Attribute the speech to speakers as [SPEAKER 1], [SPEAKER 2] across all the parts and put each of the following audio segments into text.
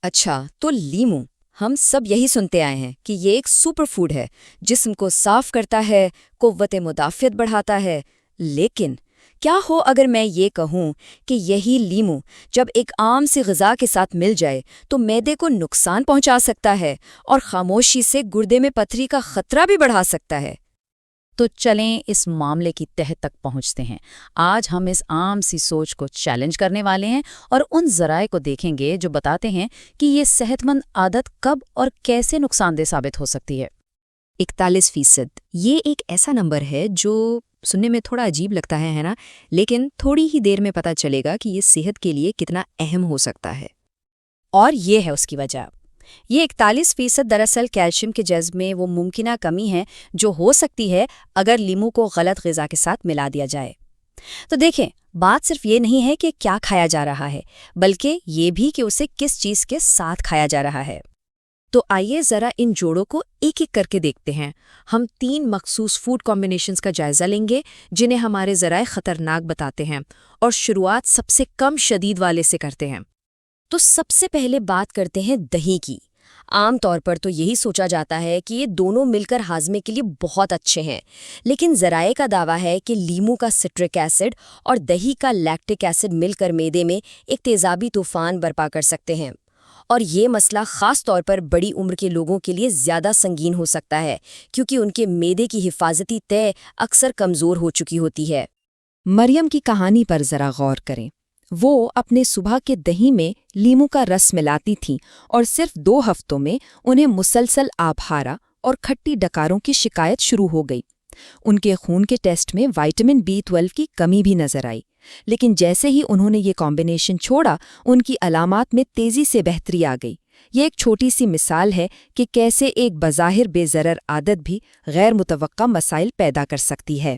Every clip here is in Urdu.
[SPEAKER 1] اچھا تو لیمو، ہم سب یہی سنتے آئے ہیں کہ یہ ایک سپر فوڈ ہے، جسم کو صاف کرتا ہے، قوت مدافعت بڑھاتا ہے۔ لیکن کیا ہو اگر میں یہ کہوں کہ یہی لیمو جب ایک عام سی غذا کے ساتھ مل جائے تو معدے کو نقصان پہنچا سکتا ہے اور خاموشی سے گردے میں پتھری کا خطرہ بھی بڑھا سکتا ہے؟
[SPEAKER 2] تو چلیں اس معاملے کی تہہ تک پہنچتے ہیں۔ آج ہم اس عام سی سوچ کو چیلنج کرنے والے ہیں اور ان ذرائع کو دیکھیں گے جو بتاتے ہیں کہ یہ صحت مند عادت کب اور کیسے نقصان دہ ثابت ہو سکتی ہے۔
[SPEAKER 1] 41%، یہ ایک ایسا نمبر ہے جو سننے میں تھوڑا عجیب لگتا ہے نا؟ لیکن تھوڑی ہی دیر میں پتہ چلے گا کہ یہ صحت کے لیے کتنا اہم ہو سکتا ہے۔
[SPEAKER 3] اور یہ ہے اس کی وجہ۔ یہ 41% دراصل کیلشیم کے جذب میں وہ ممکنہ کمی ہے جو ہو سکتی ہے اگر لیمو کو غلط غذا کے ساتھ ملا دیا جائے۔ تو دیکھیں، بات صرف یہ نہیں ہے کہ کیا کھایا جا رہا ہے، بلکہ یہ بھی کہ اسے کس چیز کے ساتھ کھایا جا رہا ہے۔
[SPEAKER 1] تو آئیے ذرا ان جوڑوں کو ایک ایک کر کے دیکھتے ہیں۔ ہم 3 مخصوص فوڈ کمبینیشنز کا جائزہ لیں گے جنہیں ہمارے ذرائع خطرناک بتاتے ہیں، اور شروعات سب سے کم شدید والے سے کرتے ہیں۔
[SPEAKER 3] تو سب سے پہلے بات کرتے ہیں دہی کی۔ عام طور پر تو یہی سوچا جاتا ہے کہ یہ دونوں مل کر ہاضمے کے لیے بہت اچھے ہیں، لیکن ذرائع کا دعویٰ ہے کہ لیمو کا سٹرک ایسڈ اور دہی کا لیکٹک ایسڈ مل کر معدے میں ایک تیزابی طوفان برپا کر سکتے ہیں، اور یہ مسئلہ خاص طور پر بڑی عمر کے لوگوں کے لیے زیادہ سنگین ہو سکتا ہے، کیونکہ ان کے معدے کی حفاظتی تہہ اکثر کمزور ہو چکی ہوتی ہے۔
[SPEAKER 1] مریم کی کہانی پر ذرا غور کریں۔ وہ اپنے صبح کے دہی میں لیمو کا رس ملاتی تھیں اور صرف 2 ہفتوں میں انہیں مسلسل آبحارہ اور کھٹی ڈکاروں کی شکایت شروع ہو گئی۔ ان کے خون کے ٹیسٹ میں وائٹامن B12 کی کمی بھی نظر آئی، لیکن جیسے ہی انہوں نے یہ کمبینیشن چھوڑا، ان کی علامات میں تیزی سے بہتری آ گئی۔ یہ ایک چھوٹی سی مثال ہے کہ کیسے ایک بظاہر بے ضرر عادت بھی غیر متوقع مسائل پیدا کر سکتی ہے۔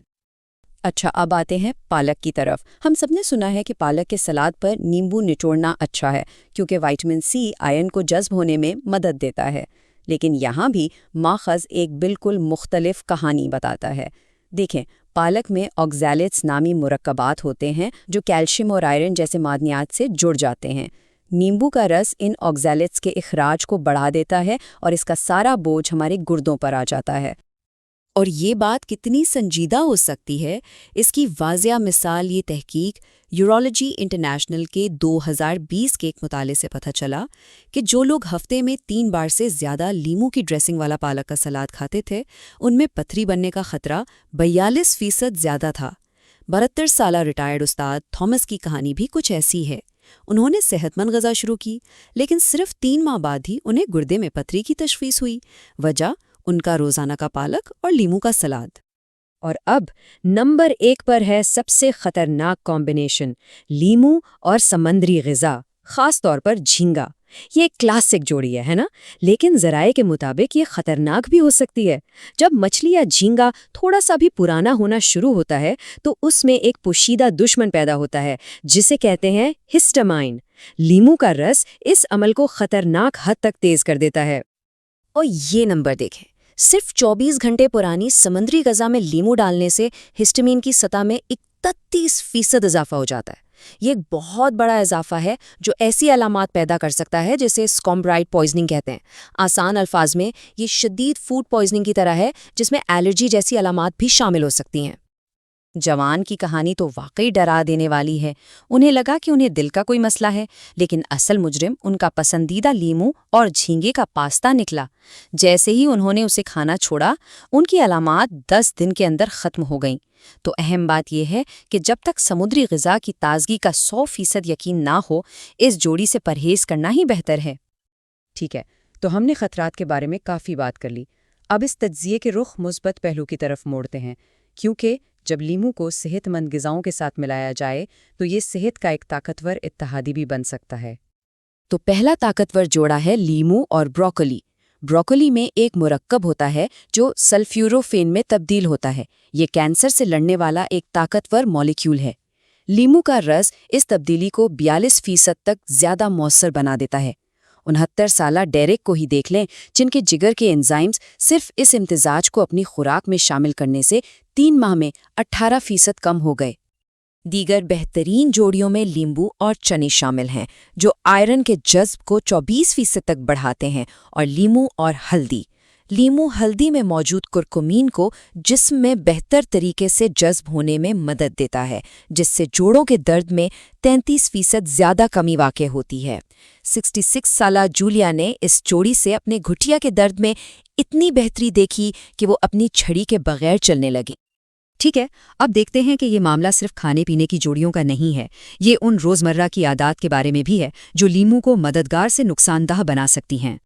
[SPEAKER 3] اچھا، اب آتے ہیں پالک کی طرف۔ ہم سب نے سنا ہے کہ پالک کے سلاد پر نیمبو نچوڑنا اچھا ہے کیونکہ وائٹامن C آئرن کو جذب ہونے میں مدد دیتا ہے، لیکن یہاں بھی ماخذ ایک بالکل مختلف کہانی بتاتا ہے۔ دیکھیں، پالک میں آکزیلیٹس نامی مرکبات ہوتے ہیں جو کیلشیم اور آئرن جیسے معدنیات سے جڑ جاتے ہیں۔ نیمبو کا رس ان آکزیلیٹس کے اخراج کو بڑھا دیتا ہے اور اس کا سارا بوجھ ہمارے گردوں پر آ جاتا ہے۔
[SPEAKER 1] اور یہ بات کتنی سنجیدہ ہو سکتی ہے، اس کی واضح مثال یہ تحقیق یورولوجی انٹرنیشنل کے 2020 کے ایک مطالعے سے پتہ چلا کہ جو لوگ ہفتے میں 3 بار سے زیادہ لیمو کی ڈریسنگ والا پالک کا سلاد کھاتے تھے، ان میں پتھری بننے کا خطرہ 42% زیادہ تھا۔ 72 سالہ ریٹائرڈ استاد تھامس کی کہانی بھی کچھ ایسی ہے۔ انہوں نے صحت مند غذا شروع کی، لیکن صرف 3 ماہ بعد ہی انہیں گردے میں پتھری کی تشخیص ہوئی۔ وجہ ان کا روزانہ کا پالک اور لیمو کا سلاد۔
[SPEAKER 3] اور اب نمبر 1 پر ہے سب سے خطرناک کمبینیشن، لیمو اور سمندری غذا، خاص طور پر جھینگا۔ یہ ایک کلاسک جوڑی ہے نا؟ لیکن ذرائع کے مطابق یہ خطرناک بھی ہو سکتی ہے۔ جب مچھلی یا جھینگا تھوڑا سا بھی پرانا ہونا شروع ہوتا ہے تو اس میں ایک پوشیدہ دشمن پیدا ہوتا ہے جسے کہتے ہیں ہسٹامائن۔ لیمو کا رس اس عمل کو خطرناک حد تک تیز کر دیتا ہے۔ اور یہ نمبر دیکھیں، صرف 24 گھنٹے پرانی سمندری غذا میں لیمو ڈالنے سے ہسٹامین کی سطح میں 31% اضافہ ہو جاتا ہے۔ یہ ایک بہت بڑا اضافہ ہے جو ایسی علامات پیدا کر سکتا ہے جسے اسکومبرائٹ پوائزننگ کہتے ہیں۔ آسان الفاظ میں یہ شدید فوڈ پوائزننگ کی طرح ہے جس میں الرجی جیسی علامات بھی شامل ہو سکتی ہیں۔ جوان کی کہانی تو واقعی ڈرا دینے والی ہے۔ انہیں لگا کہ انہیں دل کا کوئی مسئلہ ہے، لیکن اصل مجرم ان کا پسندیدہ لیمو اور جھینگے کا پاستا نکلا۔ جیسے ہی انہوں نے اسے کھانا چھوڑا، ان کی علامات 10 دن کے اندر ختم ہو گئیں۔ تو اہم بات یہ ہے کہ جب تک سمندری غذا کی تازگی کا 100% یقین نہ ہو، اس جوڑی سے پرہیز کرنا ہی بہتر ہے۔ ٹھیک ہے، تو ہم نے خطرات کے بارے میں کافی بات کر لی۔ اب اس تجزیے کے رخ مثبت پہلو کی طرف موڑتے ہیں، کیونکہ جب لیمو کو صحت مند غذاؤں کے ساتھ ملایا جائے تو یہ صحت کا ایک طاقتور اتحادی بھی بن سکتا ہے۔
[SPEAKER 1] تو پہلا طاقتور جوڑا ہے لیمو اور بروکولی۔ بروکولی میں ایک مرکب ہوتا ہے جو سلفیوروفین میں تبدیل ہوتا ہے۔ یہ کینسر سے لڑنے والا ایک طاقتور مالیکیول ہے۔ لیمو کا رس اس تبدیلی کو 42% تک زیادہ مؤثر بنا دیتا ہے۔ 69 سالہ ڈیرک کو ہی دیکھ لیں، جن کے جگر کے انزائمز صرف اس امتزاج کو اپنی خوراک میں شامل کرنے سے 3 ماہ میں 18% کم ہو گئے۔ دیگر بہترین جوڑیوں میں لیمبو اور چنے شامل ہیں جو آئرن کے جذب کو 24% تک بڑھاتے ہیں، اور لیمو اور ہلدی۔ لیمو ہلدی میں موجود کرکمین کو جسم میں بہتر طریقے سے جذب ہونے میں مدد دیتا ہے، جس سے جوڑوں کے درد میں 33% زیادہ کمی واقع ہوتی ہے۔ 66 سالہ جولیا نے اس جوڑی سے اپنے گھٹیا کے درد میں اتنی بہتری دیکھی کہ وہ اپنی چھڑی کے بغیر چلنے لگی۔
[SPEAKER 3] ٹھیک ہے، اب دیکھتے ہیں کہ یہ معاملہ صرف کھانے پینے کی جوڑیوں کا نہیں ہے، یہ ان روزمرہ کی عادات کے بارے میں بھی ہے جو لیمو کو مددگار سے نقصان دہ بنا سکتی ہیں۔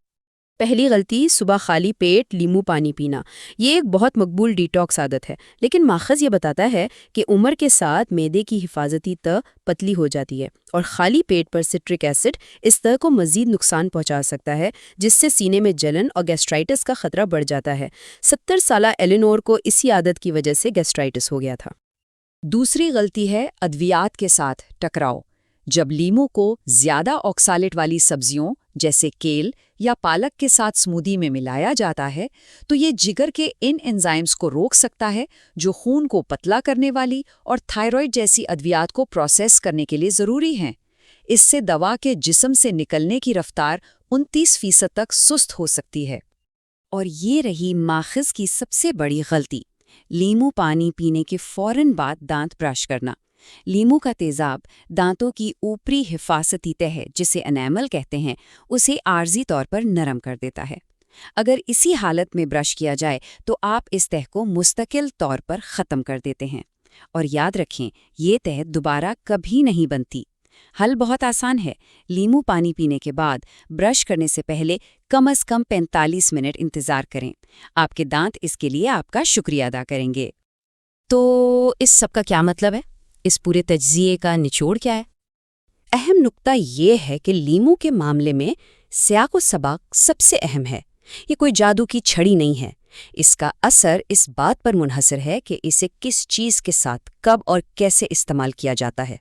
[SPEAKER 4] پہلی غلطی، صبح خالی پیٹ لیمو پانی پینا۔ یہ ایک بہت مقبول ڈیٹاکس عادت ہے، لیکن ماخذ یہ بتاتا ہے کہ عمر کے ساتھ معدے کی حفاظتی تہ پتلی ہو جاتی ہے، اور خالی پیٹ پر سٹرک ایسڈ اس تہ کو مزید نقصان پہنچا سکتا ہے، جس سے سینے میں جلن اور گیسٹرائٹس کا خطرہ بڑھ جاتا ہے۔ 70 سالہ ایلینور کو اسی عادت کی وجہ سے گیسٹرائٹس ہو گیا تھا۔
[SPEAKER 3] دوسری غلطی ہے ادویات کے ساتھ ٹکراؤ۔ جب لیمو کو زیادہ آکسالیٹ والی سبزیوں جیسے کیل یا پالک کے ساتھ سمودی میں ملایا جاتا ہے تو یہ جگر کے ان انزائمز کو روک سکتا ہے جو خون کو پتلا کرنے والی اور تھائرائیڈ جیسی ادویات کو پروسیس کرنے کے لیے ضروری ہیں۔ اس سے دوا کے جسم سے نکلنے کی رفتار 29% تک سست ہو سکتی ہے۔
[SPEAKER 1] اور یہ رہی ماخذ کی سب سے بڑی غلطی، لیمو پانی پینے کے فوراً بعد دانت برش کرنا۔ لیمو کا تیزاب دانتوں کی اوپری حفاظتی تہ جسے انیمل کہتے ہیں اسے عارضی طور پر نرم کر دیتا ہے۔ اگر اسی حالت میں برش کیا جائے تو آپ اس تہ کو مستقل طور پر ختم کر دیتے ہیں، اور یاد رکھیں یہ تہ دوبارہ کبھی نہیں بنتی۔ حل بہت آسان ہے، لیمو پانی پینے کے بعد برش کرنے سے پہلے کم از کم 45 منٹ انتظار کریں۔ آپ کے دانت اس کے لیے آپ کا شکریہ ادا کریں گے۔
[SPEAKER 2] تو اس سب کا کیا مطلب ہے؟ اس پورے تجزیے کا نچوڑ کیا ہے؟
[SPEAKER 4] اہم نقطہ یہ ہے کہ لیمو کے معاملے میں سیاق و سباق سب سے اہم ہے۔ یہ کوئی جادو کی چھڑی نہیں ہے، اس کا اثر اس بات پر منحصر ہے کہ اسے کس چیز کے ساتھ کب اور کیسے استعمال کیا جاتا ہے۔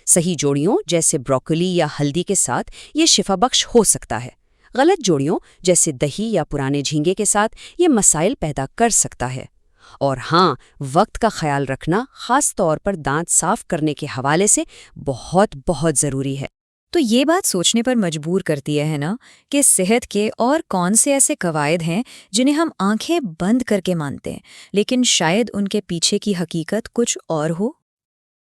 [SPEAKER 4] صحیح جوڑیوں جیسے بروکولی یا ہلدی کے ساتھ یہ شفا بخش ہو سکتا ہے، غلط جوڑیوں جیسے دہی یا پرانے جھینگے کے ساتھ یہ مسائل پیدا کر سکتا ہے۔ اور ہاں، وقت کا خیال رکھنا خاص طور پر دانت صاف کرنے کے حوالے سے بہت بہت ضروری ہے۔
[SPEAKER 3] تو یہ بات سوچنے پر مجبور کرتی ہے نا کہ صحت کے اور کون سے ایسے قواعد ہیں جنہیں ہم آنکھیں بند کر کے مانتے ہیں، لیکن شاید ان کے پیچھے کی حقیقت کچھ اور ہو۔